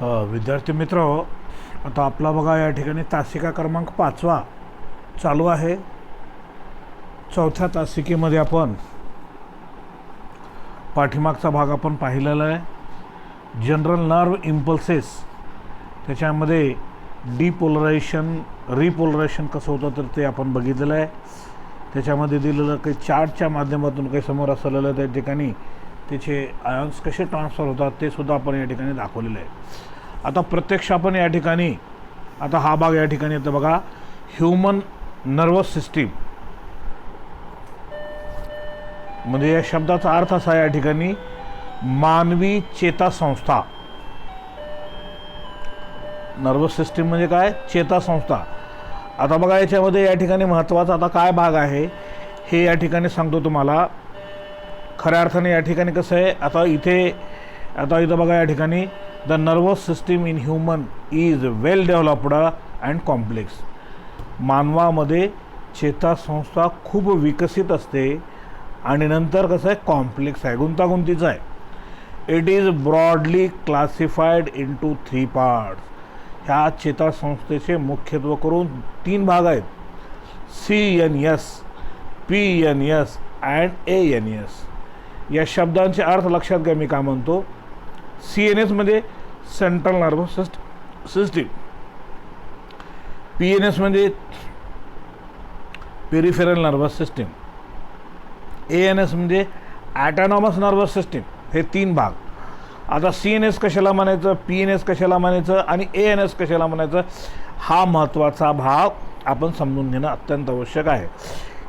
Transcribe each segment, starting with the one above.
विद्यार्थी मित्र, आता आपला बघा या ठिकाणी तासिका क्रमांक 5 चालू आहे. चौथ्या तासिकेमध्ये आपण पाठीमागचा भाग आपण पाहिलेला आहे. जनरल नर्व इम्पल्सेस, त्याच्यामध्ये डिपोलरायझेशन रिपोलरायझेशन कसं होतं तर ते आपण बघितलेलं आहे. त्याच्यामध्ये दिलेलं काही चार्टच्या माध्यमातून काही समोर असलेलं त्या ठिकाणी त्याचे आयन्स कसे ट्रान्सफर होतात ते सुद्धा आपण या ठिकाणी दाखवलेलं आहे. आता प्रत्यक्ष आपण या ठिकाणी आता हा भाग या ठिकाणी येतं बघा, ह्यूमन नर्वस सिस्टीम. म्हणजे या शब्दाचा अर्थ असा या ठिकाणी मानवी चेतासंस्था. नर्वस सिस्टीम म्हणजे काय? चेतासंस्था. आता बघा याच्यामध्ये या ठिकाणी महत्त्वाचा आता काय भाग आहे हे या ठिकाणी सांगतो तुम्हाला. खऱ्या अर्थाने या ठिकाणी कसं आहे, आता इथं बघा या ठिकाणी the nervous system in human is well developed and complex. मानवामध्ये चेतासंस्था खूप विकसित असते आणि नंतर कसं आहे, कॉम्प्लेक्स आहे, गुंतागुंतीचं आहे. It is broadly classified into 3 parts. ह्या चेतासंस्थेचे मुख्यत्व करून 3 भाग आहेत, CNS, PNS अँड ANS. या शब्दांचे अर्थ लक्षात घ्या. मी काय म्हणतो, CNS म्हणजे सेंट्रल नर्वस सिस्टीम, PNS म्हणजे पेरिफेरल नर्वस सिस्टीम, ANS म्हणजे ॲटॉनॉमस नर्वस सिस्टीम. हे 3 भाग. आता CNS कशाला म्हणायचं, PNS कशाला म्हणायचं आणि ANS कशाला म्हणायचं, हा महत्त्वाचा भाग आपण समजून घेणं अत्यंत आवश्यक आहे.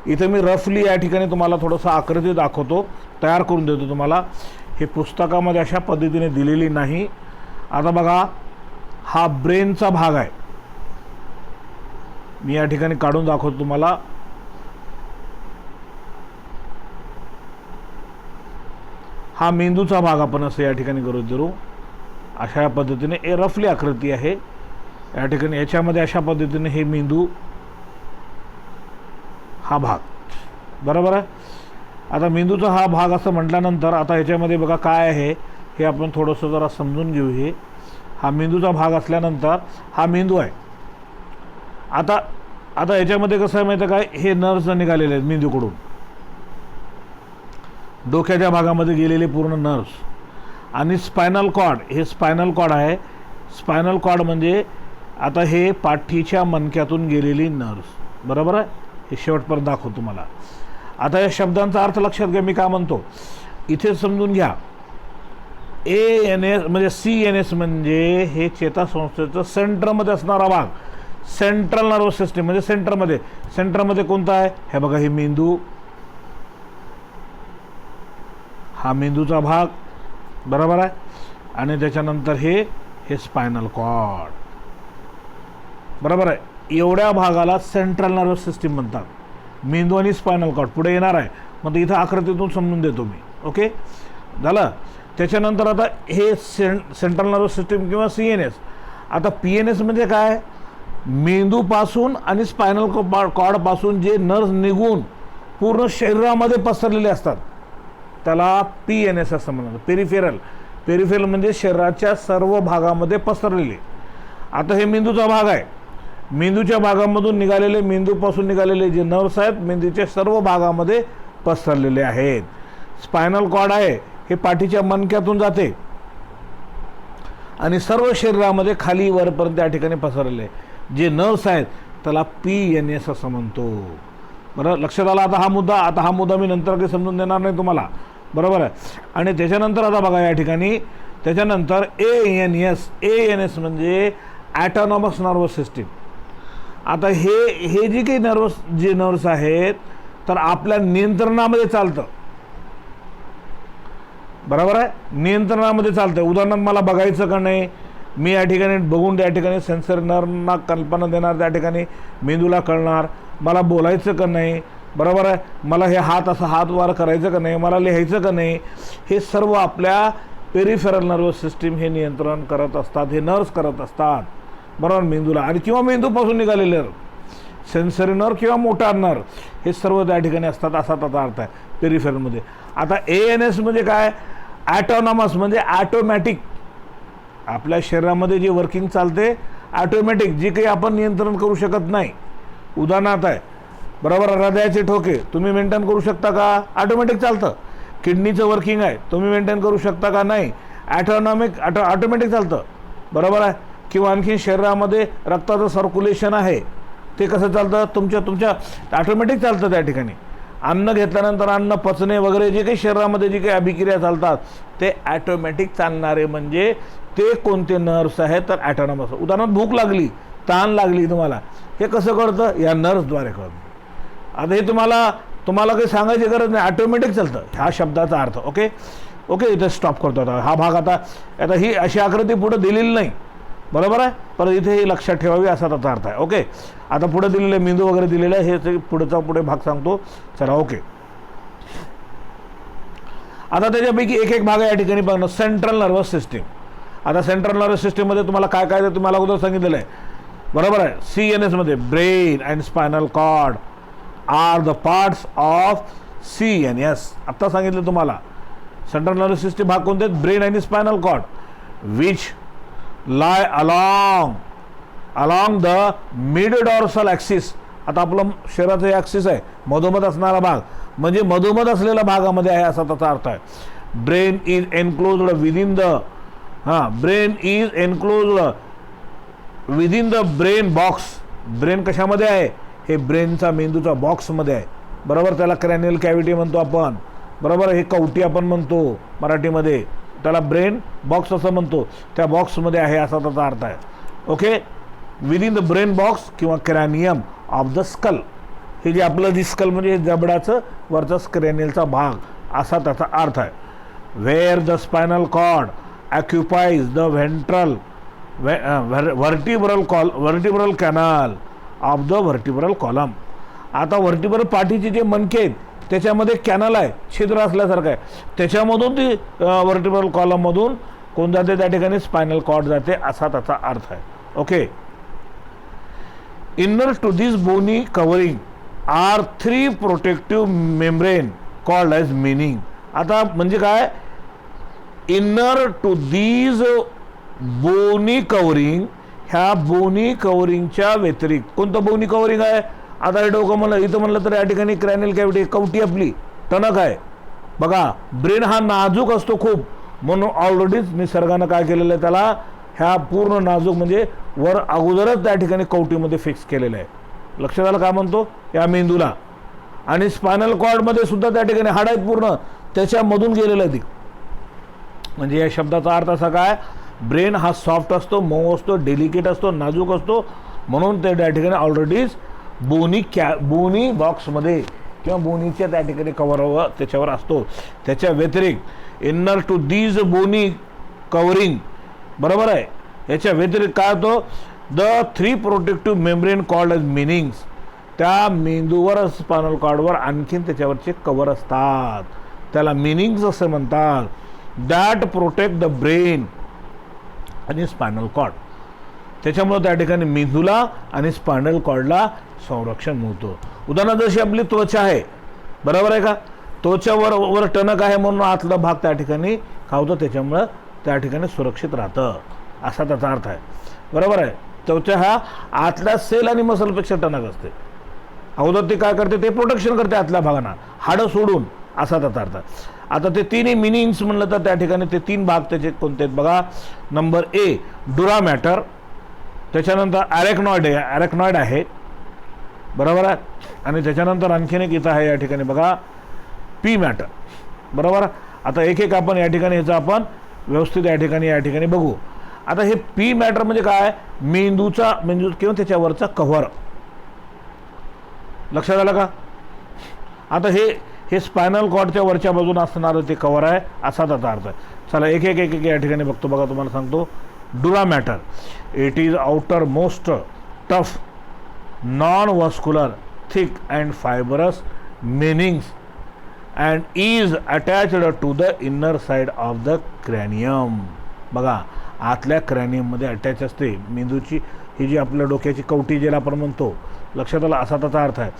इथे मी रफली या ठिकाणी तुम्हाला थोडंसं आकृती दाखवतो, तयार करून देतो तुम्हाला. हे पुस्तकामध्ये अशा पद्धतीने दिलेली नाही. आता बघा, हा ब्रेनचा भाग आहे. मी या ठिकाणी काढून दाखवतो तुम्हाला. हा मेंदूचा भाग आपण असं या ठिकाणी गृहीत धरू. अशा पद्धतीने रफली आकृती आहे या ठिकाणी. याच्यामध्ये अशा पद्धतीने हे मेंदू हा भाग, बरोबर आहे. आता मेंदूचा हा भाग असं म्हटल्यानंतर आता ह्याच्यामध्ये बघा काय आहे हे आपण थोडंसं जरा समजून घेऊ. हा मेंदूचा भाग असल्यानंतर हा मेंदू आहे. आता ह्याच्यामध्ये कसं आहे माहिती आहे काय, हे नर्व्स निघालेले आहेत मेंदूकडून, डोक्याच्या भागामध्ये गेलेले पूर्ण नर्व्स. आणि स्पायनल कॉर्ड, हे स्पायनल कॉर्ड आहे. स्पायनल कॉर्ड म्हणजे आता हे पाठीच्या मणक्यातून गेलेली नर्व्स, बरोबर आहे. हे शेवटपर्यंत दाखवतो तुम्हाला. आता या शब्दांचा अर्थ लक्षात घ्या. मी काय म्हणतो इथे समजून घ्या. ANS म्हणजे CNS म्हणजे हे चेतासंस्थेचं सेंटरमध्ये असणारा भाग, सेंट्रल नर्वस सिस्टीम म्हणजे सेंटरमध्ये कोणता आहे, हे बघा, हे मेंदू, हा मेंदूचा भाग, बरोबर आहे. आणि त्याच्यानंतर हे स्पायनल कॉर्ड, बरोबर आहे. एवढ्या भागाला सेंट्रल नर्वस सिस्टीम म्हणतात. मेंदू आणि स्पायनल कॉर्ड पुढे येणार आहे, मग इथं आकृतीतून समजून देतो मी. ओके, झालं. त्याच्यानंतर आता हे सेंट्रल नर्वस सिस्टीम किंवा CNS. आता PNS म्हणजे काय, मेंदूपासून आणि स्पायनल कॉर्डपासून जे नर्व्स निघून पूर्ण शरीरामध्ये पसरलेले असतात त्याला PNS असं म्हणतात. पेरिफेरल म्हणजे शरीराच्या सर्व भागामध्ये पसरलेले. आता हे मेंदूचा भाग आहे. मेंदूच्या भागामधून मेंदूपासून निघालेले जे नर्व्स आहेत मेंदूच्या सर्व भागामध्ये पसरलेले आहेत. स्पायनल कॉर्ड आहे, हे पाठीच्या मणक्यातून जाते आणि सर्व शरीरामध्ये खाली वरपर्यंत त्या ठिकाणी पसरलेले जे नर्व्स आहेत त्याला PNS असं म्हणतो. बरं, लक्षात आला आता हा मुद्दा मी नंतर काही समजून देणार नाही तुम्हाला, बरोबर आहे. आणि त्याच्यानंतर आता बघा या ठिकाणी त्याच्यानंतर ANS म्हणजे ॲटॉनॉमस नर्वस सिस्टीम. आता हे जे काही नर्व्स आहेत तर आपल्या नियंत्रणामध्ये चालतं, बरोबर आहे. नियंत्रणामध्ये चालतं. उदाहरणार्थ मला बघायचं का नाही, मी या ठिकाणी बघून त्या ठिकाणी सेन्सरी नर्वना कल्पना देणार, त्या ठिकाणी मेंदूला कळणार. मला बोलायचं का नाही, बरोबर आहे. मला हे हात वर करायचं का नाही, मला लिहायचं का नाही, हे सर्व आपल्या पेरिफेरल नर्वस सिस्टीम हे नियंत्रण करत असतात, हे नर्व्स करत असतात, बरोबर. मेंदूला आणि किंवा मेंदूपासून निघालेले सेन्सरी नर्व किंवा मोटार नर्व हे सर्व त्या ठिकाणी असतात, असा त्याचा अर्थ आहे पेरिफेरलमध्ये. आता ANS म्हणजे काय, ॲटॉनॉमस म्हणजे ॲटोमॅटिक आपल्या शरीरामध्ये जी वर्किंग चालते ॲटोमॅटिक, जी काही आपण नियंत्रण करू शकत नाही. उदाहरणार्थ आहे, बरोबर, हृदयाचे ठोके तुम्ही मेंटेन करू शकता का? ऑटोमॅटिक चालतं. किडनीचं वर्किंग आहे, तुम्ही मेंटेन करू शकता का? नाही, ऑटोमॅटिक चालतं, बरोबर आहे. किंवा आणखी शरीरामध्ये रक्ताचं सर्क्युलेशन आहे, ते कसं चालतं? तुमच्या ऑटोमॅटिक चालतं. त्या ठिकाणी अन्न घेतल्यानंतर अन्न पचणे वगैरे जे काही शरीरामध्ये जे काही अभिक्रिया चालतात ते ॲटोमॅटिक चालणारे म्हणजे ते कोणते नर्व्स आहेत? तर ॲटोनॉमस. उदाहरणार्थ भूक लागली, ताण लागली तुम्हाला, हे कसं कळतं? या नर्व्सद्वारे कळतं. आता हे तुम्हाला काही सांगायची गरज नाही, ऑटोमॅटिक चालतं, ह्या शब्दाचा अर्थ. ओके, इथे स्टॉप करतो. आता हा भाग आता ही अशी आकृती पुढे दिलेली नाही, बरोबर आहे, पण इथे ही लक्षात ठेवावी असा त्याचा अर्थ आहे. ओके, आता पुढे दिलेलं आहे, मेंदू वगैरे दिलेलं आहे, हे पुढे भाग सांगतो. चला, ओके. आता त्याच्यापैकी एक भाग आहे या ठिकाणी बघणं, सेंट्रल नर्वस सिस्टीम. आता सेंट्रल नर्वस सिस्टीममध्ये तुम्हाला काय काय ते तुम्हाला अगोदर सांगितलेलं आहे, बरोबर आहे. CNS मध्ये brain and spinal cord are the parts of CNS. आत्ता सांगितलं तुम्हाला सेंट्रल नर्वस सिस्टीम भाग कोणते? ब्रेन आणि spinal cord, which lie along the mid dorsal axis. आता आपलं शरीराचं ॲक्सिस आहे, मधोमध असणारा भाग म्हणजे मधोमध असलेल्या भागामध्ये आहे असा त्याचा अर्थ आहे. Brain is enclosed within the brain box. Brain कशामध्ये आहे? हे ब्रेनचा मेंदूचा बॉक्समध्ये आहे, बरोबर. त्याला क्रॅनियल कॅव्हिटी म्हणतो आपण, बरोबर. हे कवटी आपण म्हणतो मराठीमध्ये, त्याला ब्रेन बॉक्स असं म्हणतो. त्या बॉक्समध्ये आहे असा त्याचा अर्थ आहे. Okay, within the brain box किंवा क्रॅनियम ऑफ द स्कल. हे जे आपलं जी स्कल म्हणजे जबडाचं वरचा क्रॅनियलचा भाग असा त्याचा अर्थ आहे. Where the spinal cord occupies the vertebral canal of the vertebral column. आता व्हर्टिब्रल पाठीचे जे मणके आहेत त्याच्यामध्ये कॅनल आहे, छिद्र असल्यासारखं आहे, त्याच्यामधून ती व्हर्टिब्रल कॉलममधून कोण जाते? त्या ठिकाणी स्पायनल कॉर्ड जाते असा त्याचा अर्थ आहे. Okay, inner to this bony covering are 3 protective membrane called as meninges. आता म्हणजे काय? Inner to this bony covering, ह्या बोनी कव्हरिंगच्या व्यतिरिक्त कोणतं बोनी कव्हरिंग आहे? आता हे डोकं म्हणलं, इथं म्हणलं तर या ठिकाणी क्रॅनियल कॅव्हिटी, कवटी आपली टणक आहे. बघा, ब्रेन हा नाजूक असतो खूप, म्हणून ऑलरेडीच निसर्गानं काय केलेलं आहे त्याला, ह्या पूर्ण नाजूक म्हणजे वर अगोदरच त्या ठिकाणी कवटीमध्ये फिक्स केलेलं आहे. लक्षात आलं काय म्हणतो? या मेंदूला. आणि स्पायनल कॉर्डमध्ये सुद्धा त्या ठिकाणी हाड आहेत पूर्ण, त्याच्यामधून गेलेलं आहे ती. म्हणजे या शब्दाचा अर्थ असा काय? ब्रेन हा सॉफ्ट असतो, मऊ असतो, डेलिकेट असतो, नाजूक असतो, म्हणून ते त्या ठिकाणी ऑलरेडीच बोनी बॉक्समध्ये किंवा बोनीच्या त्या ठिकाणी कव्हरवर त्याच्यावर असतो. त्याच्या व्यतिरिक्त inner to these bony covering, बरोबर आहे, याच्या व्यतिरिक्त काय होतो? The 3 protective membrane called as meninges. त्या मेंदूवर स्पायनल कॉर्डवर आणखीन त्याच्यावरचे कव्हर असतात, त्याला मिनिंग्स असं म्हणतात. दॅट प्रोटेक्ट द ब्रेन आणि स्पायनल कॉर्ड. त्याच्यामुळे त्या ठिकाणी मेंदूला आणि स्पायनल कॉर्डला संरक्षण मिळतो. उदाहरणार्थ जशी आपली त्वचा आहे, बरोबर आहे का, त्वचावर टणक आहे म्हणून आतला भाग त्या ठिकाणी खावतो, त्याच्यामुळं त्या ठिकाणी सुरक्षित राहतं असा त्याचा अर्थ आहे, बरोबर आहे. त्वचा हा आतल्या सेल आणि मसलपेक्षा टणक असते, अगोदर ते काय करते? ते प्रोटेक्शन करते आतल्या भागांना, हाडं सोडून असा त्याचा अर्थ. आता ते तिन्ही मिनिंग्स म्हणलं तर त्या ठिकाणी ते 3 भाग त्याचे कोणते आहेत बघा. नंबर ए डुरा मॅटर, त्याच्यानंतर ॲरेक्नॉइड आहे, बरोबर आहे. आणि त्याच्यानंतर आणखीन एक इथं आहे या ठिकाणी बघा पी मॅटर, बरोबर. आता एक आपण या ठिकाणी ह्याचं आपण व्यवस्थित या ठिकाणी बघू. आता हे पी मॅटर म्हणजे काय? मेंदू किंवा त्याच्यावरचा कव्हर. लक्षात आलं का? आता हे स्पायनल कॉर्डच्या वरच्या बाजूला असणारं ते कव्हर आहे असा त्याचा अर्थ आहे. चला एक या ठिकाणी बघतो बघा. तुम्हाला सांगतो dura mater, it is outermost tough non-vascular, thick and fibrous meanings and is attached to the inner side of the cranium. बघा, आतल्या क्रॅनियममध्ये अटॅच असते मेंदूची ही जी आपल्या डोक्याची कवटी ज्याला आपण म्हणतो. लक्षात आला असा त्याचा अर्थ आहे.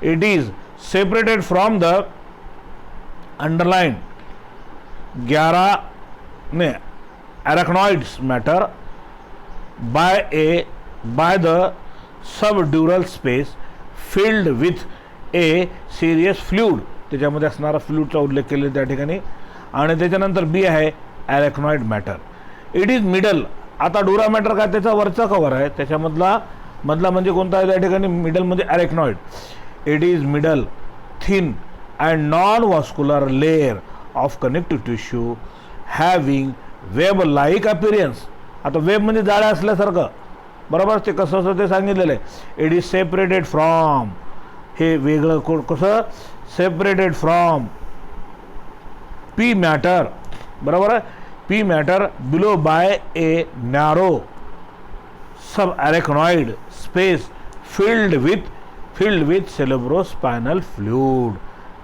It is separated from the underline 11 arachnoids matter by the subdural space filled with a serious fluid. त्याच्यामध्ये असणारा फ्लूडचा उल्लेख केलेला त्या ठिकाणी. आणि त्याच्यानंतर बी आहे arachnoid matter. It is middle. आता डुरा मॅटर काय, त्याचा वरचा कवर आहे, त्याच्यामधला म्हणजे कोणता आहे त्या ठिकाणी, मिडल म्हणजे arachnoid. It is middle thin and non vascular layer of connective tissue having web like appearance. आता वेब म्हणजे जाळ्या असल्यासारखं, बरोबर. ते कसं असं ते सांगितलेलं आहे. इट इज सेपरेटेड फ्रॉम, हे वेगळं कसं, सेपरेटेड फ्रॉम पी मॅटर, बरोबर आहे. Pia mater below by a narrow sub arachnoid space filled with cerebrospinal fluid.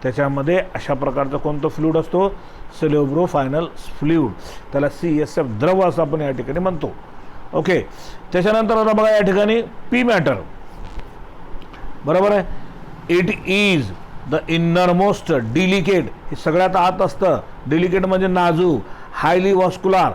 त्याच्यामध्ये अशा प्रकारचा कोणतं फ्लूइड असतो, सेरेब्रोस्पायनल फ्लूइड. त्याला CSF द्रव असं आपण या ठिकाणी म्हणतो. ओके. त्याच्यानंतर आता बघा या ठिकाणी पी मॅटर, बरोबर आहे. It is the innermost delicate, हे सगळ्यात आत असतं. डिलिकेट म्हणजे नाजूक, हायली वॉस्क्युलर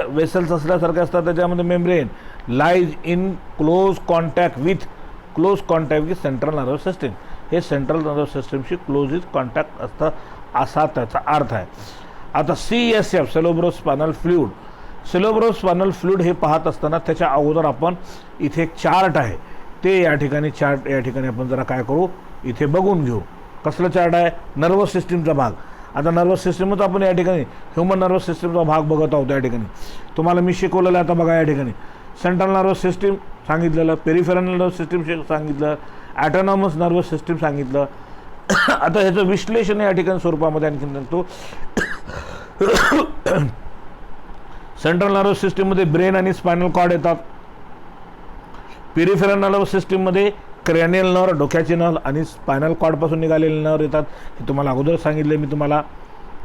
वेसल्स असल्यासारखे असतात. त्याच्यामध्ये membrane lies in close contact with central nervous system. हे सेंट्रल नर्वस सिस्टीमशी क्लोज कॉन्टॅक्ट असतं असा त्याचा अर्थ आहे. आता CSF cerebrospinal fluid, cerebrospinal fluid हे पाहत असताना त्याच्या अगोदर आपण इथे एक चार्ट आहे, ते या ठिकाणी चार्ट या ठिकाणी आपण जरा काय करू, इथे बघून घेऊ. कसलं चार्ट आहे, नर्वस सिस्टीमचा भाग. आता नर्वस सिस्टीमच आपण या ठिकाणी ह्युमन नर्वस सिस्टीमचा भाग बघत आहोत. या ठिकाणी तुम्हाला मी शिकवलेलं आता बघा, या ठिकाणी सेंट्रल नर्वस सिस्टीम सांगितलेलं, पेरिफेरल नर्वस सिस्टीम सांगितलं, ॲटोनॉमस नर्वस सिस्टीम सांगितलं. आता ह्याचं विश्लेषण या ठिकाणी स्वरूपामध्ये आणखी सांगतो. सेंट्रल नर्वस सिस्टीममध्ये ब्रेन आणि स्पायनल कॉर्ड येतात. पेरिफेरल नर्वस सिस्टीममध्ये क्रॅनियल नर्व, डोक्याचे नर्व आणि स्पायनल कॉर्डपासून निघालेले नर्व येतात. हे तुम्हाला अगोदर सांगितले मी तुम्हाला,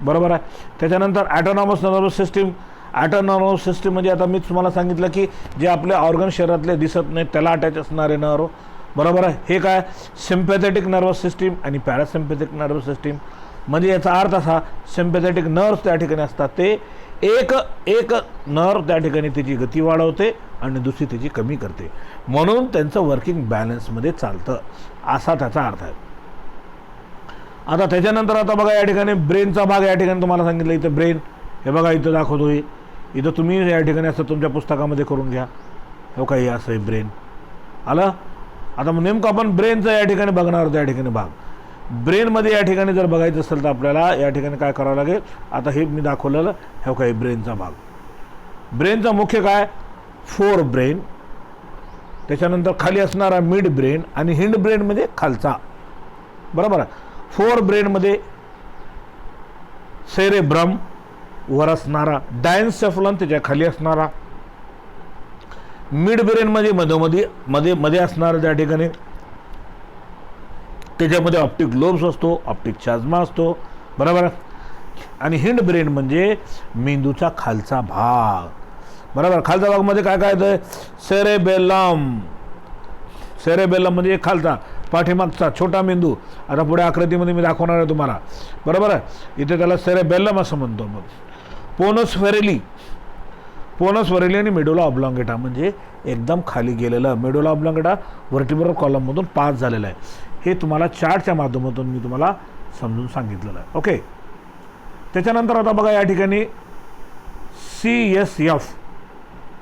बरोबर आहे. त्याच्यानंतर autonomous nervous system. Autonomous system म्हणजे आता मी तुम्हाला सांगितलं की जे आपले ऑर्गन शरीरातले दिसत नाहीत त्याला अटॅच असणारे नर्व, बरोबर आहे. हे काय, सिम्पॅथेटिक नर्वस सिस्टीम आणि पॅरासिम्पॅथेटिक नर्वस सिस्टीम. म्हणजे याचा अर्थ असा, सिम्पॅथेटिक नर्व्ह त्या ठिकाणी असतात, ते एक नर्व त्या ठिकाणी त्याची गती वाढवते आणि दुसरी त्याची कमी करते, म्हणून त्यांचं वर्किंग बॅलन्समध्ये चालतं, असा त्याचा अर्थ आहे. आता त्याच्यानंतर आता बघा या ठिकाणी ब्रेनचा भाग या ठिकाणी तुम्हाला सांगितलं. इथं ब्रेन, हे बघा इथं दाखवतो, इथं तुम्ही या ठिकाणी असं तुमच्या पुस्तकामध्ये करून घ्या. हो का, हे असं आहे ब्रेन आलं. आता नेमकं आपण ब्रेनचं या ठिकाणी बघणार होतो. या ठिकाणी भाग ब्रेनमध्ये या ठिकाणी जर बघायचं असेल तर आपल्याला या ठिकाणी काय करावं लागेल. आता हे मी दाखवलेलं हे काय ब्रेनचा भाग. ब्रेनचा मुख्य काय, फोर ब्रेन, त्याच्यानंतर खाली असणारा मिड ब्रेन आणि हिंड ब्रेन म्हणजे खालचा, बरोबर आहे. फोर ब्रेनमध्ये सेरेब्रम वर असणारा, डायन्सेफलन त्याच्या खाली असणारा, मिड ब्रेन म्हणजे मध्ये असणारा त्या ठिकाणी, त्याच्यामध्ये ऑप्टिक लोब्स असतो, ऑप्टिक चाजमा असतो, बरोबर आहे. आणि हिंड ब्रेन म्हणजे मेंदूचा खालचा भाग, बरोबर. खालचा भागमध्ये काय काय येतं, सेरेबेलम. सेरेबेलम म्हणजे खालचा पाठीमागचा छोटा मेंदू. आता पुढे आकृतीमध्ये मी दाखवणार आहे तुम्हाला, बरोबर आहे. इथे त्याला सेरेबेलम असं म्हणतो. मग पोनस फेरेली आणि मेडुला ऑब्लॉंगेटा म्हणजे एकदम खाली गेलेलं. मेडुला ऑब्लॉंगेटा व्हर्टिब्रल कॉलममधून पास झालेलं आहे. हे तुम्हाला चार्टच्या माध्यमातून मी तुम्हाला समजून सांगितलेलं आहे. ओके. त्याच्यानंतर आता बघा या ठिकाणी CSF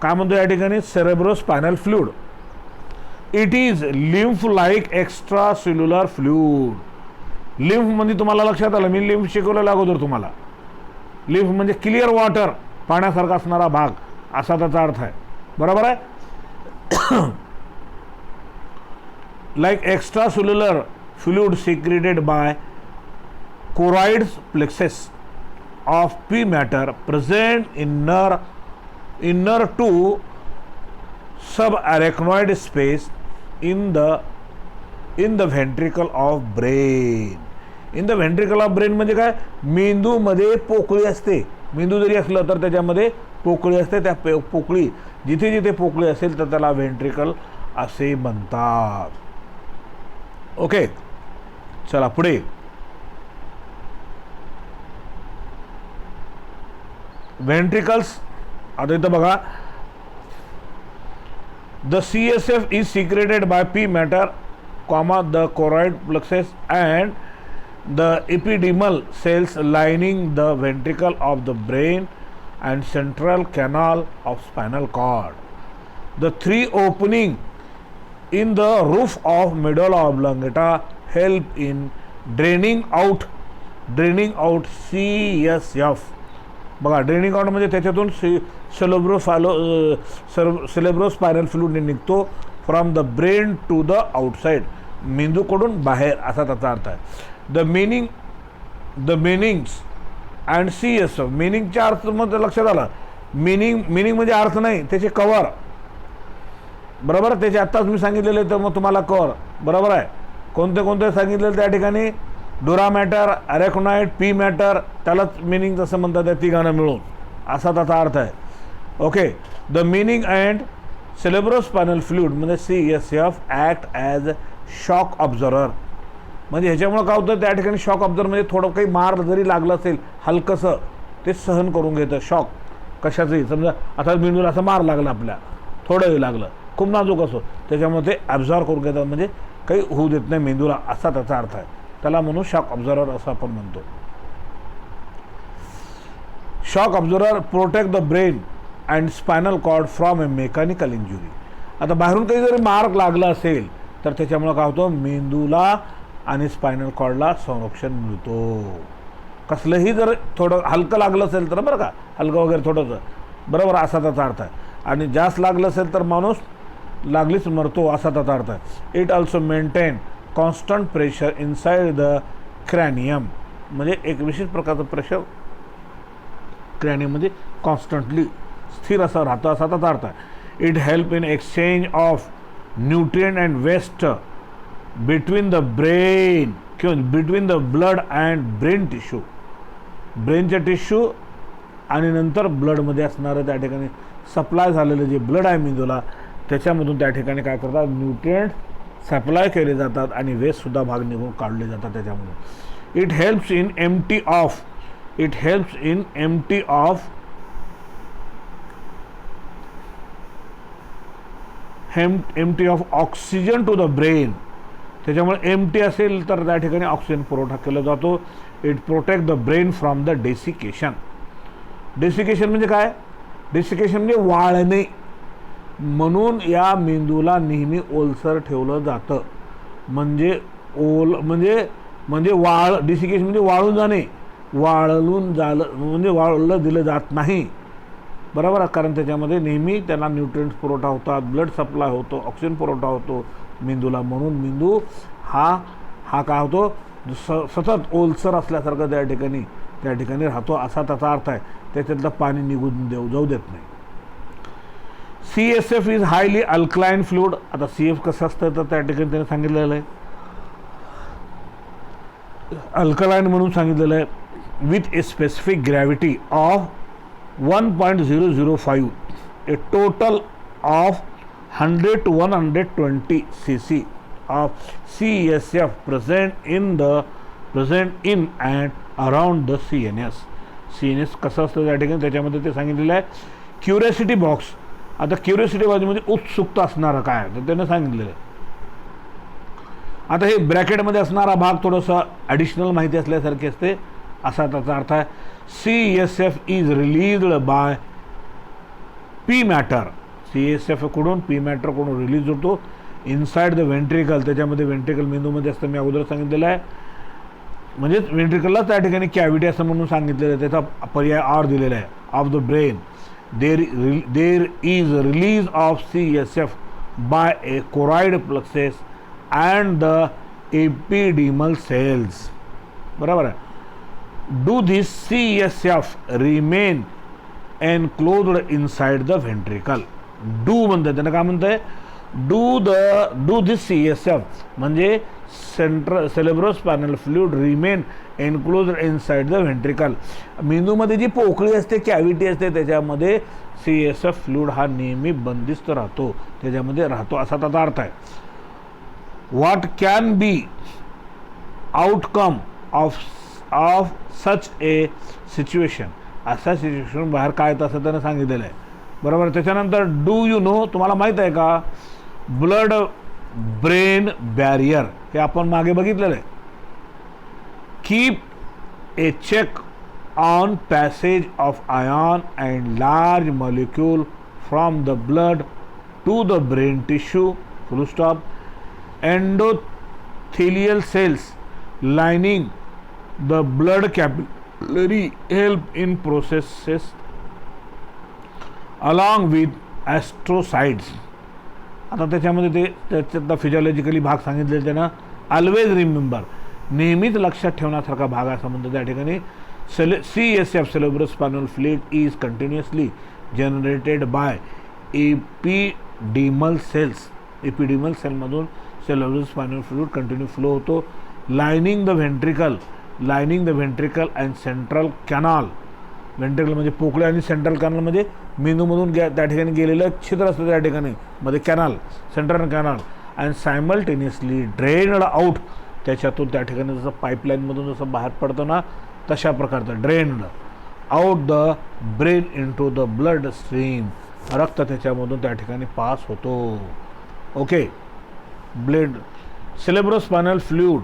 काय म्हणतो या ठिकाणी, cerebrospinal fluid. It is lymph like extracellular fluid. Lymph म्हणजे तुम्हाला लक्षात आलं, मी लिम्फ शिकवलेलं अगोदर तुम्हाला. लिम्फ म्हणजे क्लिअर वॉटर, पाण्यासारखा असणारा भाग, असा त्याचा अर्थ आहे, बरोबर आहे. like extracellular fluid secreted by choroid plexus of P matter present inner to subarachnoid space in the ventricle of brain. In the ventricle of brain म्हणजे काय, मेंदू मध्ये पोकळी असते. मेंदू जरी असलं तर त्याच्यामध्ये पोकळी असते. त्या पोकळी जिथे जिथे पोकळी असेल तर त्याला व्हेंट्रिकल असे म्हणतात. ओके, चला पुढे. व्हेंट्रिकल्स आता इथं बघा, the CSF is secreted by P matter, the choroid plexus and the epidermal cells lining the ventricle of the brain and central canal of spinal cord. The three opening in the roof of medulla oblongata help in draining out CSF. बघा, draining out म्हणजे त्याच्यातून cerebrospinal fluid निघतो from the brain to the outside, मेंदूकडून बाहेर, असा त्याचा अर्थ आहे. द मिनिंग्स अँड CSF, मिनिंगच्या अर्थ मध्ये लक्षात आलं, मिनिंग म्हणजे अर्थ नाही, त्याचे कवर, बरोबर. त्याचे आत्ताच मी सांगितलेले, तर मग तुम्हाला कवर, बरोबर आहे. कोणते सांगितलेले त्या ठिकाणी, dura mater, arachnoid, P mater, त्यालाच मिनिंग जसं म्हणतात त्या तिघांना मिळून, असा त्याचा अर्थ आहे. Okay. The meninges and cerebrospinal fluid म्हणजे CSF act as shock absorber. म्हणजे ह्याच्यामुळं काय होतं, त्या ठिकाणी शॉक ऑब्झर्वर म्हणजे थोडं काही मार जरी लागलं असेल हलकंसं, ते सहन करून घेतं. शॉक कशाचंही, समजा आता मेंदूला असं मार लागला, आपल्या थोडंही लागलं, खूप नाजूक असो, त्याच्यामुळे ते ॲब्झॉर्व करून घेतात, म्हणजे काही होऊ देत नाही मेंदूला, असा त्याचा अर्थ आहे. त्याला म्हणून शॉक ऑब्झर्वर असं आपण म्हणतो. Shock absorber protect the brain and spinal cord from a mechanical injury. आता बाहेरून काही जरी मार लागला असेल तर त्याच्यामुळे काय होतं, मेंदूला आणि स्पायनल कॉर्डला संरक्षण मिळतो. कसलंही जर थोडं हलकं लागलं असेल तर, बरं का, हलकं वगैरे थोडंसं, बरोबर, असा त्याचा अर्थ आहे. आणि जास्त लागलं असेल तर माणूस लागलीच मरतो, असा त्याचा अर्थ आहे. It also maintain constant pressure inside the cranium, म्हणजे एक विशिष्ट प्रकारचं प्रेशर क्रॅनियममध्ये कॉन्स्टंटली स्थिर असं राहतं, असा त्याचा अर्थ आहे. It help in exchange of nutrient and waste between the brain किंवा between the blood and brain tissue, ब्रेनच्या टिश्यू आणि नंतर ब्लडमध्ये असणारं त्या ठिकाणी सप्लाय झालेलं जे ब्लड आहे मेंदूला, त्याच्यामधून त्या ठिकाणी काय करतात, न्यूट्रिएंट सप्लाय केले जातात आणि वेस्टसुद्धा भाग निघून काढले जातात त्याच्यामुळे. It helps in empty of oxygen two the brain. त्याच्यामुळे एम्प्टी असेल तर त्या ठिकाणी ऑक्सिजन पुरवठा केला जातो. It protect the brain from the desiccation. Desiccation म्हणजे काय, डेसिकेशन म्हणजे वाळणे, म्हणून या मेंदूला नेहमी ओलसर ठेवलं जातं. म्हणजे डेसिकेशन म्हणजे वाळून जाणे, वाळून झालं म्हणजे वाळलं दिलं जात नाही, बरोबर. कारण त्याच्यामध्ये नेहमी त्यांना न्यूट्रिएंट्स पुरवठा होतात, ब्लड सप्लाय होतो, ऑक्सिजन पुरवठा होतो मेंदूला, म्हणून मेंदू हा काय होतो, सतत ओलसर असल्यासारखं त्या ठिकाणी राहतो, असा त्याचा अर्थ आहे. त्याच्यातलं पाणी निघून जाऊ देत नाही. CSF is highly alkaline fluid. आता CF कसं असतं तर त्या ठिकाणी त्याने सांगितलेलं आहे, अल्कलाइन म्हणून सांगितलेलं आहे. With a specific gravity of 1.005, A total of 100 to 120 cc of CSF present in and around the CNS. CNS कसं असतं त्या ठिकाणी त्याच्यामध्ये ते सांगितलेलं आहे. Curiosity box. आता क्युरियोसिटी बॉक्समध्ये उत्सुकता असणारं काय तर त्यानं सांगितलेलं आहे. आता हे ब्रॅकेटमध्ये असणारा भाग थोडंसं ॲडिशनल माहिती असल्यासारखी असते, असा त्याचा अर्थ आहे. CSF is released by P matter. CSF कडून P मॅटर कडून रिलीज होतो इनसाइड द व्हेंट्रिकल. त्याच्यामध्ये व्हेंट्रिकल मेंदूमध्ये असतं, मी अगोदर सांगितलेलं आहे. म्हणजे व्हेंट्रिकलला त्या ठिकाणी कॅव्हिटी असं म्हणून सांगितलेलं आहे, त्याचा पर्याय R दिलेला आहे. Of the brain there is release of CSF by a choroid plexuses and the ependymal cells, बरोबर आहे. Do this CSF remain enclosed inside the ventricle. Do म्हणतात, त्यांना काय म्हणतंय, डू धिस CSF म्हणजे cerebrospinal fluid remain enclosed inside the ventricle. मेंदूमध्ये जी पोकळी असते, कॅव्हिटी असते, त्याच्यामध्ये CSF फ्लुइड हा नेहमी बंदिस्त राहतो, त्याच्यामध्ये राहतो, असा त्याचा अर्थ आहे. What can be outcome of such A situation. अशा सिच्युएशन बाहेर काय येतं असं त्यानं सांगितलेलं आहे. बरोबर. त्याच्यानंतर डू यू नो, तुम्हाला माहीत आहे का ब्लड ब्रेन बॅरियर, हे आपण मागे बघितलेलं आहे. Keep a check on passage of ion and large molecule from the blood to the brain tissue, full stop. Endothelial cells lining the blood capillary help in processes along with astrocytes. आता त्याच्यामध्ये ते त्याच्यातला फिजिओलॉजिकली भाग सांगितले त्यांना. Always remember, नेहमीच लक्षात ठेवण्यासारखा भाग असा म्हणतो त्या ठिकाणी. CSF cerebrospinal fluid is continuously generated by epididymal cells. Ependymal सेलमधून cerebrospinal fluid कंटिन्यू फ्लो होतो. Lining the ventricle and central canal. Ventricle म्हणजे पोकळे आणि सेंट्रल कॅनल म्हणजे मेंदूमधून त्या ठिकाणी गेलेलं छिद्र असतं त्या ठिकाणी मध्ये canal, central canal. And simultaneously drained out, त्याच्यातून त्या ठिकाणी जसं पाईपलाईनमधून जसं बाहेर पडतं ना तशा प्रकारचं drained out the brain into the blood stream, रक्त त्याच्यामधून त्या ठिकाणी पास होतो. Okay. Blood cerebrospinal fluid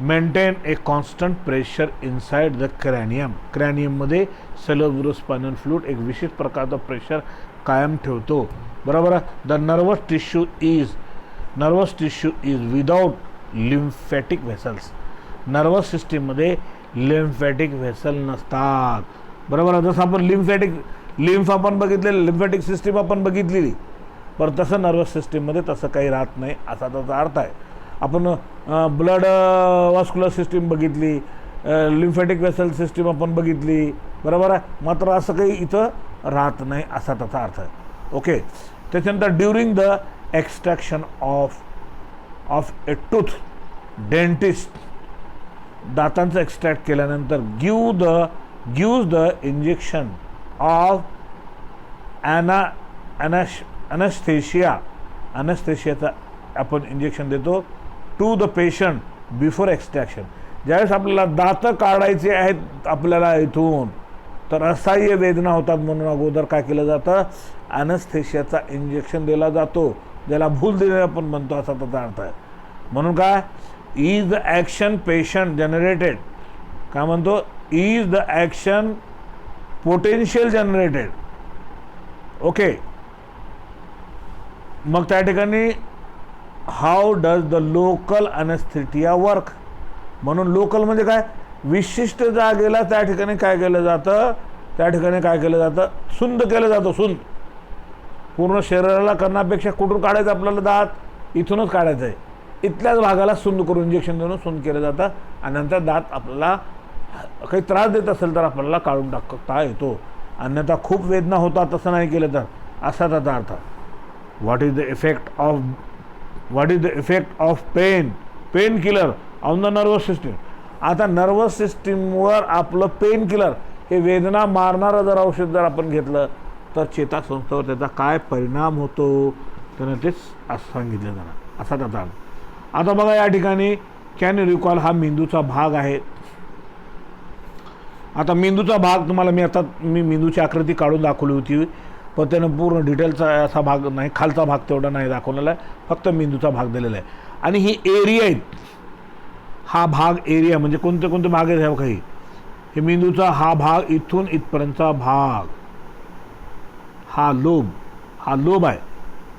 maintain a constant pressure inside the cranium. क्रॅनियममध्ये cerebrospinal fluid एक विशिष्ट प्रकारचं प्रेशर कायम ठेवतो. बरोबर. The nervous tissue is without lymphatic vessels. Nervous सिस्टीममध्ये लिम्फॅटिक व्हेसल नसतात. बरोबर. जसं आपण लिम्फ आपण बघितलेलं, लिम्फॅटिक सिस्टीम आपण बघितलेली, पण तसं नर्वस सिस्टीममध्ये तसं काही राहत नाही असा त्याचा अर्थ आहे. आपण ब्लड वॉस्क्युलर सिस्टीम बघितली, लिम्फॅटिक व्हेसल सिस्टीम आपण बघितली, बरोबर आहे, मात्र असं काही इथं राहत नाही असा त्याचा अर्थ आहे. ओके. त्याच्यानंतर during the extraction of a tooth, dentist दातांचं एक्स्ट्रॅक्ट केल्यानंतर गिव्ज द इंजेक्शन ऑफ अनस्थेशियाचा आपण इंजेक्शन देतो to the patient before extraction. ज्यावेळेस आपल्याला दात काढायचे आहेत आपल्याला इथून, तर असह्य वेदना होतात म्हणून अगोदर काय केलं जातं, अनस्थेशियाचा इंजेक्शन दिला जातो, ज्याला भूल देणे आपण म्हणतो असा त्याचा अर्थ आहे. म्हणून काय, is the action patient generated, काय म्हणतो, is the action potential generated. Okay. मग त्या ठिकाणी how does the local anaesthesia work. म्हणून लोकल म्हणजे काय, विशिष्ट जागेला त्या ठिकाणी काय केलं जातं, त्या ठिकाणी काय केलं जातं, सुंद केलं जातं. सुंद पूर्ण शरीराला करण्यापेक्षा कुठून काढायचं आपल्याला, दात इथूनच काढायचं आहे, इथल्याच भागाला सुंद करून इंजेक्शन देऊन सुंद केलं जातं. आणि नंतर दात आपल्याला काही त्रास देत असेल तर आपल्याला काढून टाकता येतो, अन्यथा खूप वेदना होतात तसं नाही केलं तर, असा त्याचा अर्थ. What is the effect of pain killer on the nervous system. आता नर्वस सिस्टीमवर आपलं पेन किलर हे वेदना मारणारं जर औषध जर आपण घेतलं तर चेतासंस्थेवर त्याचा काय परिणाम होतो त्यानं तेच असं सांगितलं जाणार, असा त्याचा अर्थ. आता बघा या ठिकाणी कॅन यू रिकॉल हा मेंदूचा भाग आहे. आता मेंदूचा भाग तुम्हाला मी मेंदूची आकृती काढून दाखवली होती, पण त्यानं पूर्ण डिटेलचा असा भाग नाही, खालचा भाग तेवढा नाही दाखवलेला आहे, फक्त मेंदूचा भाग दिलेला आहे. आणि ही एरिया आहेत, हा भाग एरिया म्हणजे कोणते कोणते भाग आहेत ह्या काही, हे मेंदूचा हा भाग इथून इथपर्यंतचा भाग, हा लोब आहे.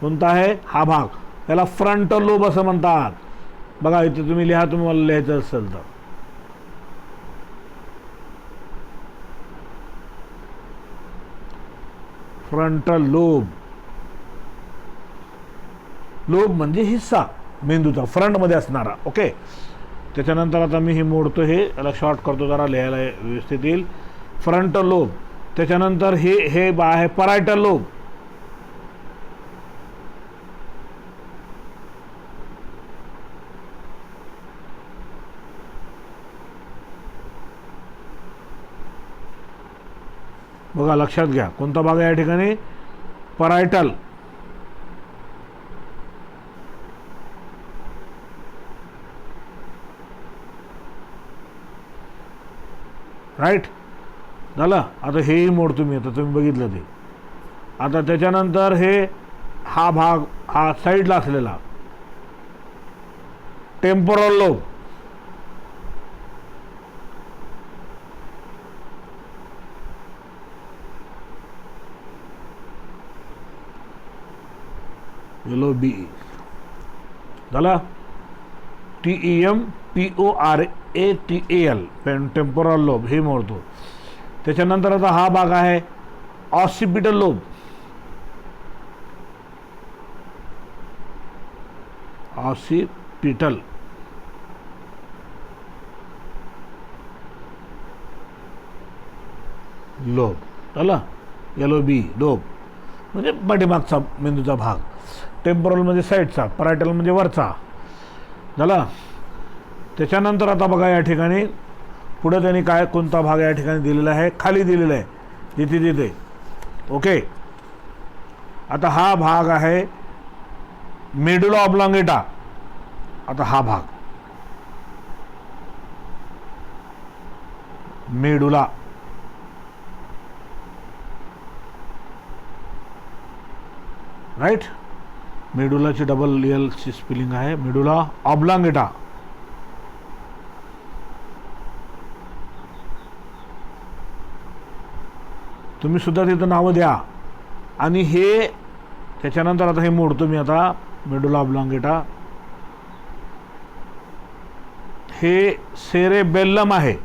कोणता आहे हा भाग, त्याला फ्रंटल लोब असं म्हणतात. बघा इथे तुम्ही लिहा, तुम्हाला लिहायचं असेल तर. फ्रंटल लोब म्हणजे हिस्सा मेंदूचा फ्रंटमध्ये असणारा. ओके. त्याच्यानंतर आता मी हे मोडतो, हे याला शॉर्ट करतो जरा लिहायला व्यवस्थित येईल. Frontal lobe. त्याच्यानंतर हे आहे परायटल लोब. बघा लक्षात घ्या कोणता भाग आहे या ठिकाणी, परायटल. राईट झालं. आता हेही मोड तुम्ही, आता तुम्ही बघितलं ते. आता त्याच्यानंतर हा भाग हा साईडला असलेला टेम्पोरल लोब, LOB झाला, TEMPORATAL टेम्पोरल लोब हे मोडतो. त्याच्यानंतर आता हा भाग आहे ऑसिपिटल लोब, ऑसिपिटल लोब झाला, LOB लोब म्हणजे पाठीमागचा मेंदूचा भाग. टेम्पोरल म्हणजे साईडचा, परायटल म्हणजे वरचा झाला. त्याच्यानंतर आता बघा या ठिकाणी पुढे त्यांनी काय कोणता भाग या ठिकाणी दिलेला आहे, खाली दिलेला आहे जिथे तिथे. ओके, आता हा भाग आहे मेडुला ऑब्लॉंगेटा. आता हा भाग मेडुला राईट, मेडुलाची डबल एल ची स्पेलिंग आहे मेडुला ऑब्लॉंगेटा. तुम्ही सुद्धा तिथं नावं द्या. आणि हे त्याच्यानंतर आता हे मोडतो मी आता मेडुला ऑब्लॉंगेटा. हे सेरेबेल्लम आहे.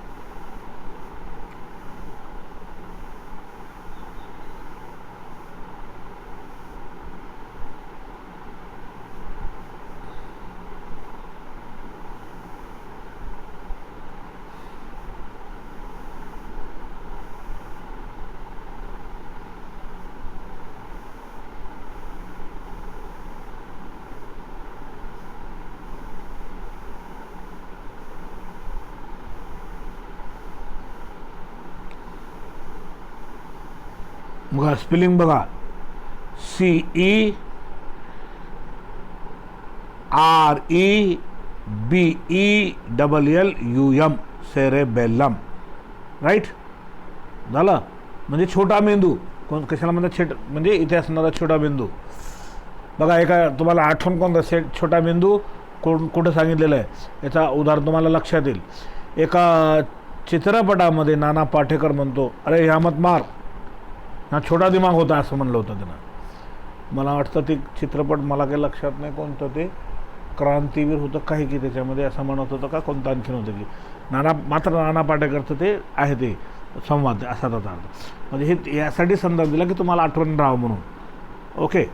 बघा स्पेलिंग बघा, CEREBELLUM सेरेबेल्लम राईट झालं. म्हणजे छोटा मेंदू. कशाला म्हणतात म्हणजे इथे असणारा छोटा मेंदू. बघा एका तुम्हाला आठवण कोणता छोटा मेंदू कुठं सांगितलेलं आहे याचा उदाहरण तुम्हाला लक्षात येईल. एका चित्रपटामध्ये नाना पाटेकर म्हणतो, अरे ह्यामत मार, हा छोटा दिमाग होता असं म्हणलं होतं त्यानं. मला वाटतं ते चित्रपट मला काही लक्षात नाही कोणतं, ते क्रांतीवीर होतं काही की त्याच्यामध्ये असं म्हणत होतं का कोणतं आणखीन होतं की नाना पाटेकरचं ते आहे ते संवाद असा त्याचा अर्थ. म्हणजे हे यासाठी संदर्भ दिला की तुम्हाला आठवण राहावं म्हणून. ओके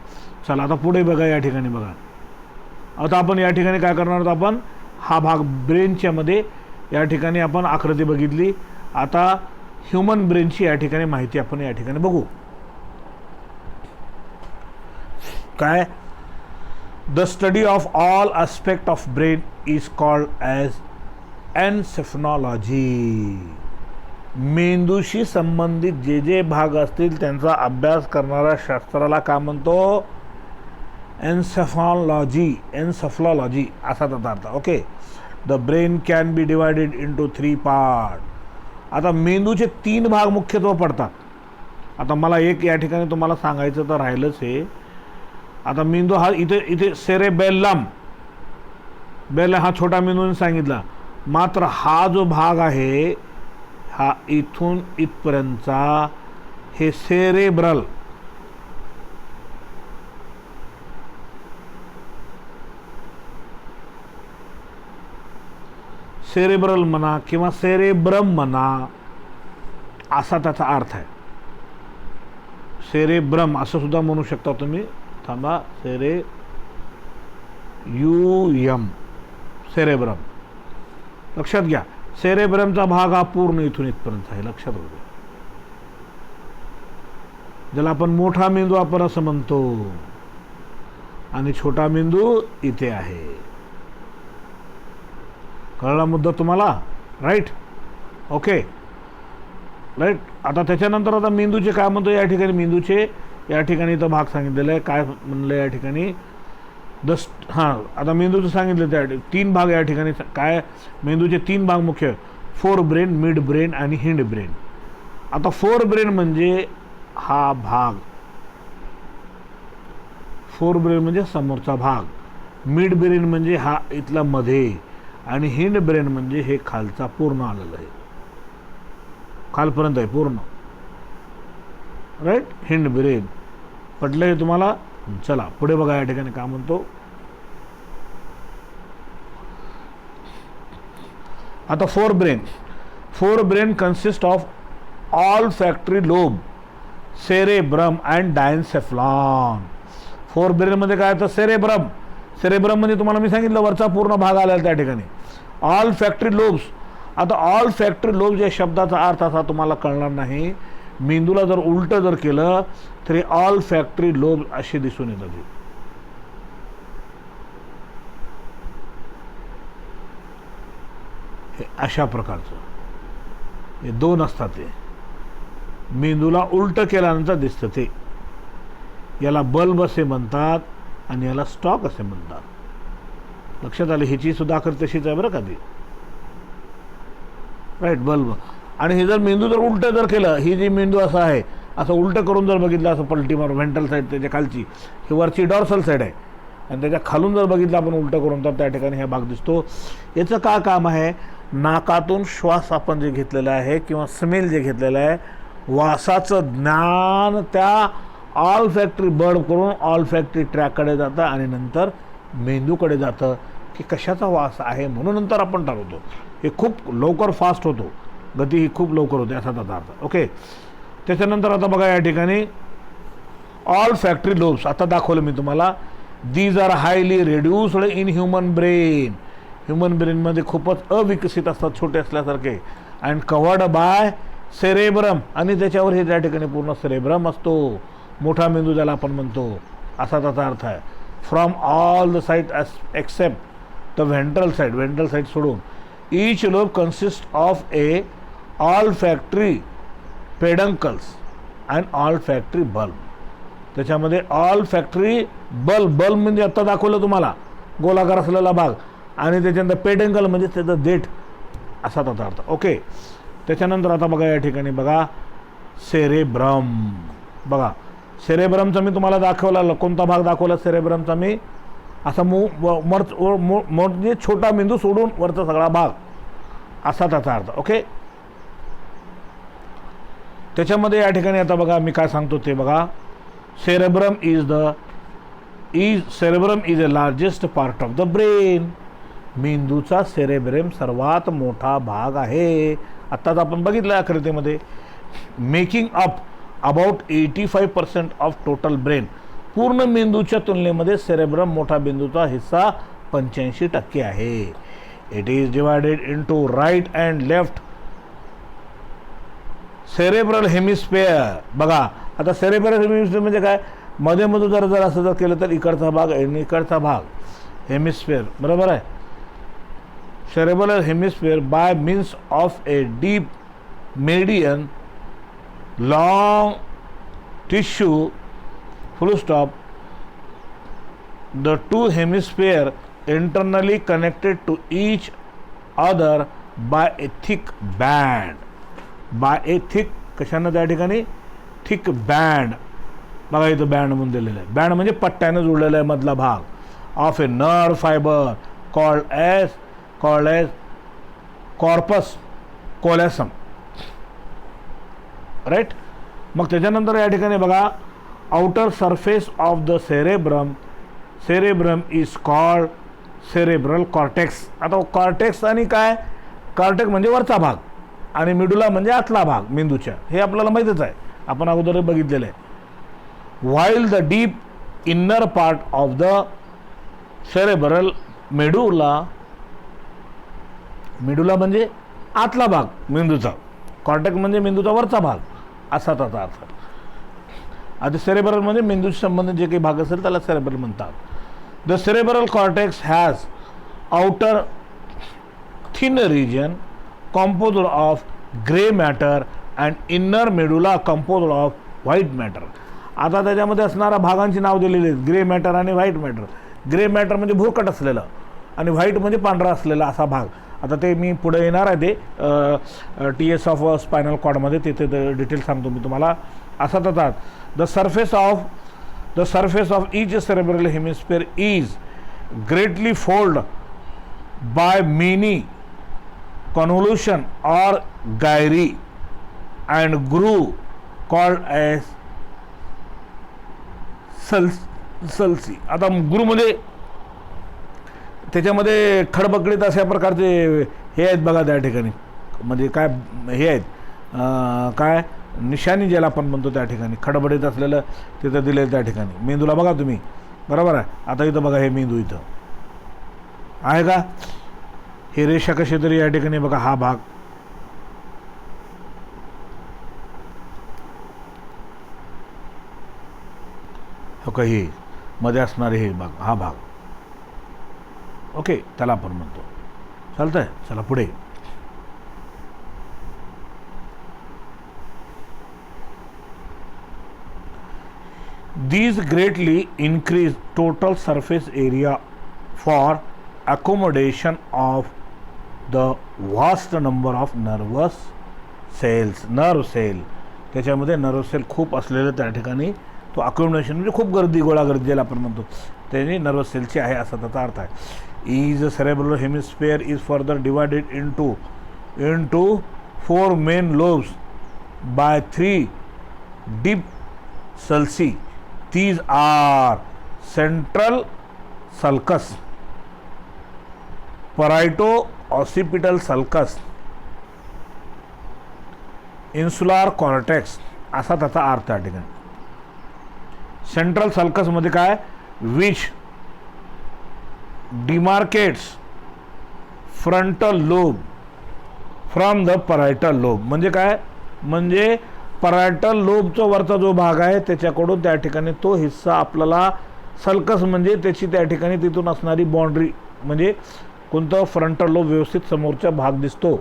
चला आता पुढे बघा या ठिकाणी बघा. आता आपण या ठिकाणी काय करणार आहोत, आपण हा भाग ब्रेनच्या मध्ये या ठिकाणी आपण आकृती बघितली. आता ह्युमन ब्रेनची या ठिकाणी माहिती आपण या ठिकाणी बघू. काय, the study of all aspect of brain is called as encephalology. मेंदूशी संबंधित जे जे भाग असतील त्यांचा अभ्यास करणाऱ्या शास्त्राला काय म्हणतो, एन्सेफॅलॉजी असा त्याचा अर्थ. Okay, the brain can be divided into 3 part. आता मेंदूचे 3 भाग मुख्यत्वे पडतात. आता मला एक या ठिकाणी तुम्हाला सांगायचं तर राहिलंच हे. आता मेंदू हा इथे सेरेबेल्लम हा छोटा मेंदूने सांगितला, मात्र हा जो भाग आहे हा इथून इथपर्यंतचा हे सेरेब्रल म्हणा किंवा सेरेब्रम म्हणा असा त्याचा अर्थ आहे. सेरेब्रम असं सुद्धा म्हणू शकता तुम्ही. थांबा, सेरेब्रम लक्षात घ्या. सेरेब्रमचा भाग हा पूर्ण इथून इथपर्यंत आहे, लक्षात राहू द्या. ज्याला आपण मोठा मेंदू आपण असं म्हणतो आणि छोटा मेंदू इथे आहे. कळला मुद्दा तुम्हाला, राईट? Okay right. आता त्याच्यानंतर आता मेंदूचे काय म्हणतो या ठिकाणी, मेंदूचे या ठिकाणी तो भाग सांगितलेला आहे. काय म्हणलं या ठिकाणी, आता मेंदूचं सांगितलं त्या 3 भाग या ठिकाणी. काय, मेंदूचे 3 भाग मुख्य, फोर ब्रेन, मिड ब्रेन आणि हिंड ब्रेन. आता फोर ब्रेन म्हणजे हा भाग फोर ब्रेन म्हणजे समोरचा भाग, मिड ब्रेन म्हणजे हा इथला मध्ये, आणि हिंड ब्रेन म्हणजे हे खालचा पूर्ण आलेलं आहे, खालपर्यंत आहे पूर्ण, राईट. हिंड ब्रेन पटलं हे तुम्हाला? चला पुढे बघा या ठिकाणी काय म्हणतो. आता forebrain consist of olfactory lobe, cerebrum and diencephalon. Forebrain मध्ये काय तर सेरेब्रम म्हणजे तुम्हाला मी सांगितलं वरचा पूर्ण भाग आला त्या ठिकाणी. All factory lobes. आता ऑल फॅक्टरी लोब्स या शब्दाचा अर्थ असा तुम्हाला कळणार नाही. मेंदूला जर उलट जर केलं तरी ऑल फॅक्टरी लोब असे दिसून येतात. हे अशा प्रकारचं हे दोन असतात. ते मेंदूला उलट केल्यानंतर दिसतं ते. याला बल्ब असे म्हणतात आणि याला स्टॉक असे म्हणतात. लक्षात आले? ह्याची सुद्धा आकृती तशीच आहे बरं का ती, राईट, बल्ब. आणि हे जर मेंदू जर उलट जर केलं, ही जी मेंदू असं आहे असं उलट करून जर बघितलं, असं पलटी मारून व्हेंट्रल साईड त्याच्या खालची, ही वरची डॉर्सल साईड आहे, आणि त्याच्या खालून जर बघितलं आपण उलट करून तर त्या ठिकाणी हा भाग दिसतो. याचं काय काम आहे? नाकातून श्वास आपण जे घेतलेला आहे किंवा स्मेल जे घेतलेलं आहे, वासाचं ज्ञान त्या ऑल फॅक्टरी बर्ड करून ऑल फॅक्टरी ट्रॅककडे जातं आणि नंतर मेंदूकडे जातं की कशाचा वास आहे, म्हणून नंतर आपण ठरवतो. हे खूप लवकर फास्ट होतो, गती ही खूप लवकर होते असा त्याचा अर्थ. ओके. त्याच्यानंतर आता बघा या ठिकाणी ऑल फॅक्टरी लोब्स आता दाखवलं मी तुम्हाला. These are highly reduced in human brain. Human ब्रेनमध्ये खूपच अविकसित असतात, छोटे असल्यासारखे, अँड कवर्ड बाय सेरेब्रम, आणि त्याच्यावर हे त्या ठिकाणी पूर्ण सेरेब्रम असतो, मोठा मेंदू ज्याला आपण म्हणतो असा त्याचा अर्थ आहे. From all the side except the ventral side सोडून. Each lobe consist of a olfactory peduncles and olfactory bulb. त्याच्यामध्ये ऑल फॅक्टरी बल्ब म्हणजे आत्ता दाखवलं तुम्हाला गोलाकार असलेला भाग, आणि त्याच्यानंतर पेडंकल म्हणजे त्याचं देठ असा त्याचा अर्थ. ओके. त्याच्यानंतर आता बघा या ठिकाणी बघा सेरेब्रम. बघा सेरेब्रमचा मी तुम्हाला दाखवला, कोणता भाग दाखवला सेरेब्रमचा मी? असा म्हणजे छोटा मेंदू सोडून वरचा सगळा भाग असा त्याचा अर्थ. ओके. त्याच्यामध्ये या ठिकाणी आता बघा मी काय सांगतो ते बघा. Cerebrum is a largest part of the brain. मेंदूचा सेरेब्रम सर्वात मोठा भाग आहे. आत्ताच आपण बघितलं आकृतीमध्ये. Making up about 85% of total brain. पूर्ण मेंदूच्या तुलनेमध्ये सेरेब्रम मोठा मेंदूचा हिस्सा 85% आहे. It is divided into right and left cerebral hemisphere. बघा आता सेरेब्रल हेमिस्फिअर म्हणजे काय? मध्ये जर असं जर केलं तर इकडचा भाग आणि इकडचा भाग हेमिस्फिअर, बरोबर आहे. Cerebral hemisphere bye means of a deep median long tissue full stop. The two hemisphere internally connected to each other by a thick band. By a thick कशानं त्या ठिकाणी थिक बँड. बघा इथं बँड म्हणून दिलेलं आहे. Band म्हणजे पट्ट्यानं जुळलेला आहे मधला भाग of a nerve fibre called as corpus callosum, right. मग त्याच्यानंतर या ठिकाणी बघा outer surface of the cerebrum is called cerebral cortex. आता कॉर्टेक्स आणि काय? कॉर्टेक्स म्हणजे वरचा भाग आणि मिडुला म्हणजे आतला भाग मेंदूच्या, हे आपल्याला माहीतच आहे, आपण अगोदर बघितलेलं आहे. While the deep inner part of the cerebral medulla म्हणजे आतला भाग मेंदूचा, कॉर्टेक्स म्हणजे मेंदूचा वरचा भाग असा त्याचा अर्थ. आता सेरेब्रल म्हणजे मेंदूशी संबंधित जे काही भाग असेल त्याला सेरेब्रल म्हणतात. The cerebral cortex has outer thin region composed of gray matter and inner medulla composed of white matter. आता त्याच्यामध्ये असणाऱ्या भागांची नाव दिलेली आहेत, ग्रे मॅटर आणि व्हाईट मॅटर. ग्रे मॅटर म्हणजे भुरकट असलेलं आणि व्हाईट म्हणजे पांढरा असलेला असा भाग. आता ते मी पुढे येणार आहे ते TS ऑफ स्पायनल कॉर्डमध्ये, तिथे डिटेल सांगतो मी तुम्हाला. असा त्याचा the surface of the surface of each cerebral hemisphere is greatly fold by many convolution और gyri and groove called as sulci. आता ग्रूव म्हणजे त्याच्यामध्ये खडबकडीत अशा प्रकारचे हे आहेत बघा त्या ठिकाणी, म्हणजे काय हे आहेत काय निशाणी ज्याला आपण म्हणतो त्या ठिकाणी खडबडीत असलेलं तिथं दिले त्या ठिकाणी मेंदूला बघा तुम्ही, बरोबर आहे. आता इथं बघा हे मेंदू इथं आहे का, हे रेषा कशी तरी या ठिकाणी बघा हा भाग हो का, हे मध्ये असणारे हे भाग हा भाग ओके त्याला आपण म्हणतो. चालतंय, चला पुढे. These greatly increase total surface area for accommodation of the vast number of nervous cells. nerve cell त्याच्यामध्ये नर्व सेल खूप असलेलं त्या ठिकाणी तो अकोमोडेशन म्हणजे खूप गर्दी गोळा गर्दी ज्याला आपण म्हणतो त्याने नर्व सेलची आहे असा त्याचा अर्थ आहे. Is cerebral hemisphere is further divided into 4 main lobes by 3 deep sulci. These are central sulcus, parieto-occipital sulcus, insular cortex असा त्याचा अर्थ आहे ठिकाणी. सेंट्रल सल्कस मध्ये काय, which demarcates frontal lobe from the parietal lobe. म्हणजे काय, म्हणजे परायटल लोबचा वरचा जो भाग आहे त्याच्याकडून त्या ठिकाणी तो हिस्सा आपल्याला सल्कस म्हणजे त्याची त्या ठिकाणी तिथून असणारी बाउंड्री म्हणजे कोणतं फ्रंटल लोब व्यवस्थित समोरचा भाग दिसतो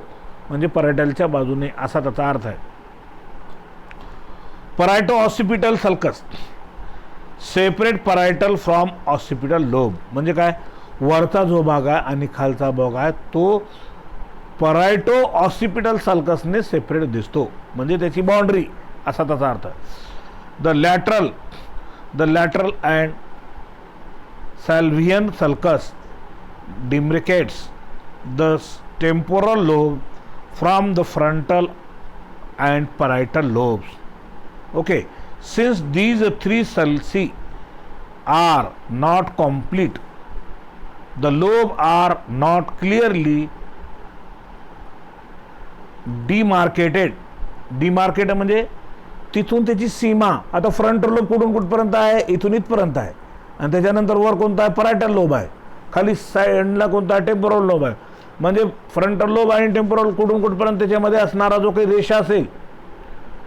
म्हणजे परायटलच्या बाजूने असा त्याचा अर्थ आहे. Parieto occipital sulcus separate parietal from occipital lobe. म्हणजे काय, वरचा जो भाग आहे आणि खालचा भाग आहे तो परायटो ऑसिपिटल सल्कसने सेपरेट दिसतो म्हणजे त्याची बाउंड्री असा त्याचा अर्थ आहे. The lateral and Sylvian sulcus demarcates the temporal lobe from the frontal and parietal lobes. Okay, since these 3 sulci are not complete, the lobe are not clearly demarcated. Demarcate म्हणजे तिथून त्याची सीमा. आता फ्रंट लोब कुठून कुठपर्यंत आहे, इथून इथपर्यंत आहे आणि त्याच्यानंतर वर कोणता आहे, परायटल लोब आहे. खाली साईडला कोणता आहे, टेम्पोरल लोब आहे. म्हणजे फ्रंटल लोब आणि टेम्पोरल कुठून कुठपर्यंत त्याच्यामध्ये असणारा जो काही रेषा असेल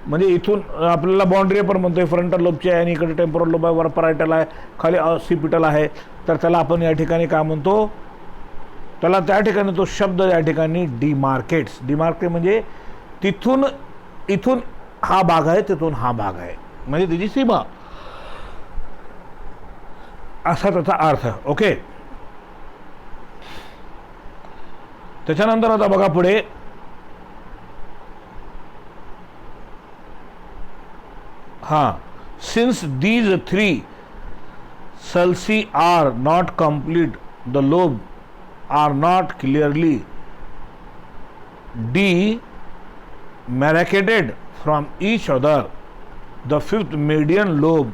म्हणजे इथून आपल्याला बाउंड्री पण म्हणतोय फ्रंटल लोबची आहे आणि इकडे टेम्पोरल लोब आहे, वर परायटल आहे, खाली ऑसिपिटल आहे. तर त्याला आपण या ठिकाणी काय म्हणतो, त्याला त्या ठिकाणी तो शब्द या ठिकाणी डिमार्केट्स. डिमार्केट म्हणजे तिथून इथून हा भाग आहे, तिथून हा भाग आहे म्हणजे त्याची सीमा असा त्याचा अर्थ. ओके, त्याच्यानंतर आता बघा पुढे, since these 3 sulci are not complete, the lobe are not clearly demarcated from each other. The 5th median lobe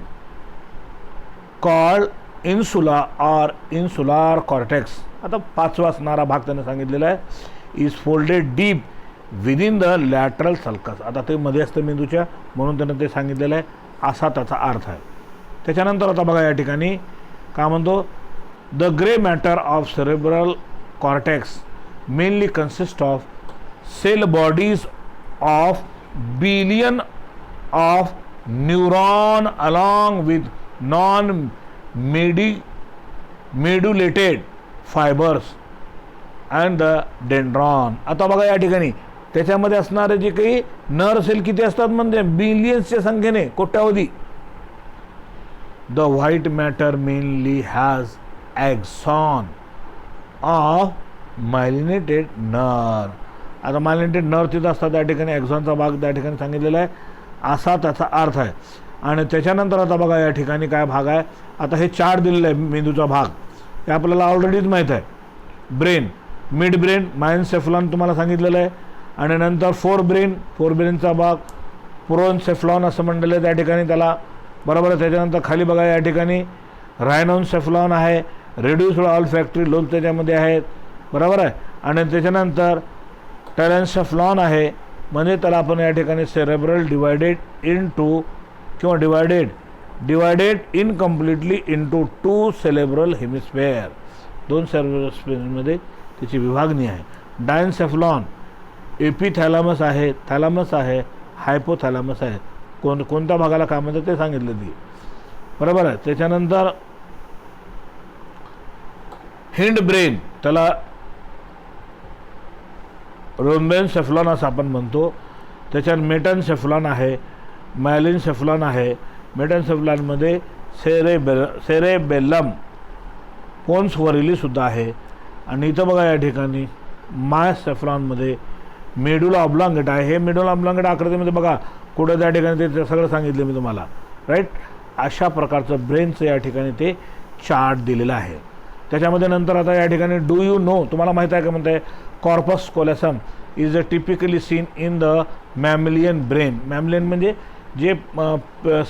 called insula or insular cortex. आता 5वा असणारा भाग त्याने सांगितलेला आहे, is folded deep within the lateral sulcus. आता ते मध्ये असतं मेंदूच्या म्हणून त्यानं ते सांगितलेलं आहे असा त्याचा अर्थ आहे. त्याच्यानंतर आता बघा या ठिकाणी काय म्हणतो, the grey matter of cerebral cortex mainly consist of cell bodies of billion of neuron along with non medullated fibres and the dendron. आता बघा या ठिकाणी त्याच्यामध्ये असणारे जे काही नर्व सेल किती असतात म्हणजे बिलियन्सच्या संख्येने, कोट्यावधी. The white matter mainly has axon of myelinated nerve. आता मायलिनेटेड नर्व तिथं असतात त्या ठिकाणी, ॲक्सॉनचा भाग त्या ठिकाणी सांगितलेला आहे असा त्याचा अर्थ आहे. आणि त्याच्यानंतर आता बघा या ठिकाणी काय भाग आहे. आता हे चार्ट दिलेलं आहे मेंदूचा भाग, हे आपल्याला ऑलरेडीच माहीत आहे. ब्रेन, मिड ब्रेन, मायनसेफलॉन तुम्हाला सांगितलेलं आहे. आणि नंतर फोर ब्रेनचा भाग प्रोनसेफलॉन असं म्हणलेलं आहे त्या ठिकाणी त्याला, बरोबर आहे. त्याच्यानंतर खाली बघा या ठिकाणी रायनोसेफलॉन आहे, रेड्युस्ड ऑल्फॅक्टरी लोब त्याच्यामध्ये आहेत, बरोबर आहे. आणि त्याच्यानंतर टेलेन्सेफलॉन आहे, म्हणजे त्याला आपण या ठिकाणी सेरेब्रल डिवायडेड इनटू किंवा डिवायडेड इनकम्प्लिटली इनटू 2 सेरेब्रल हेमिस्फेअर, 2 सेरेब्रल हेमिस्फेअरमध्ये त्याची विभागणी आहे. डायन्सेफलॉन एपिथॅलॅमस आहे, थॅलॅमस आहे, हायपोथॅलॅमस आहे. कोणत्या भागाला काय म्हणतात ते सांगितलं ती, बरोबर आहे. त्याच्यानंतर हिंड ब्रेन, त्याला रोम्बेनसेफलॉन असं आपण म्हणतो. त्याच्यात मेटनसेफलॉन आहे, मायलिनसेफलॉन आहे. मेटनसेफलॉनमध्ये सेरेबेलम पोन्स वरिलीसुद्धा आहे. आणि इथं बघा या ठिकाणी मायसेफलॉनमध्ये मेडुला ऑब्लॉंगेटा आहे. हे मेडुला ऑब्लॉंगेटा आकृतीमध्ये बघा कुठं त्या ठिकाणी ते सगळं सांगितलं मी तुम्हाला, राईट. अशा प्रकारचं ब्रेनचं या ठिकाणी ते चार्ट दिलेलं आहे. त्याच्यामध्ये नंतर आता या ठिकाणी डू यू नो, तुम्हाला माहीत आहे का म्हणते, corpus callosum is a typically seen in the mammalian brain. Mammalian म्हणजे जे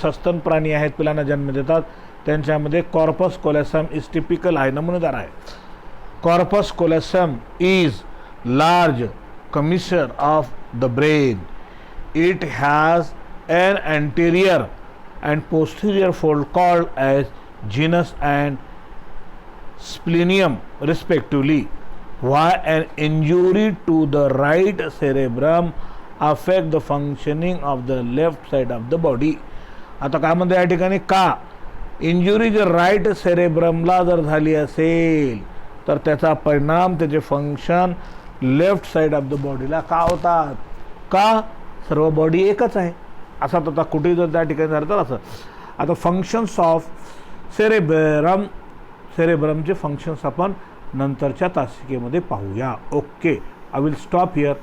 सस्तन प्राणी आहेत, पिलांना जन्म देतात, त्यांच्यामध्ये कॉर्पस कोलेसम इज टिपिकल आहे, नमुनेदार आहे. Corpus callosum is large commissure of the brain. It has an anterior and posterior fold called as genus and splenium respectively. Why an injury to the right cerebrum affect the functioning of the left side of the body. आता काय म्हणते या ठिकाणी, का injury जर right सेरेब्रमला जर झाली असेल तर त्याचा परिणाम, त्याचे function left side of the बॉडीला का होतात. का, सर्व बॉडी एकच आहे असा आता कुठेही जर त्या ठिकाणी झालं तर असं. आता फंक्शन्स ऑफ सेरेब्रमचे फंक्शन्स आपण नंतरच्या तासिकेमध्ये पाहूया. Okay, I will stop here.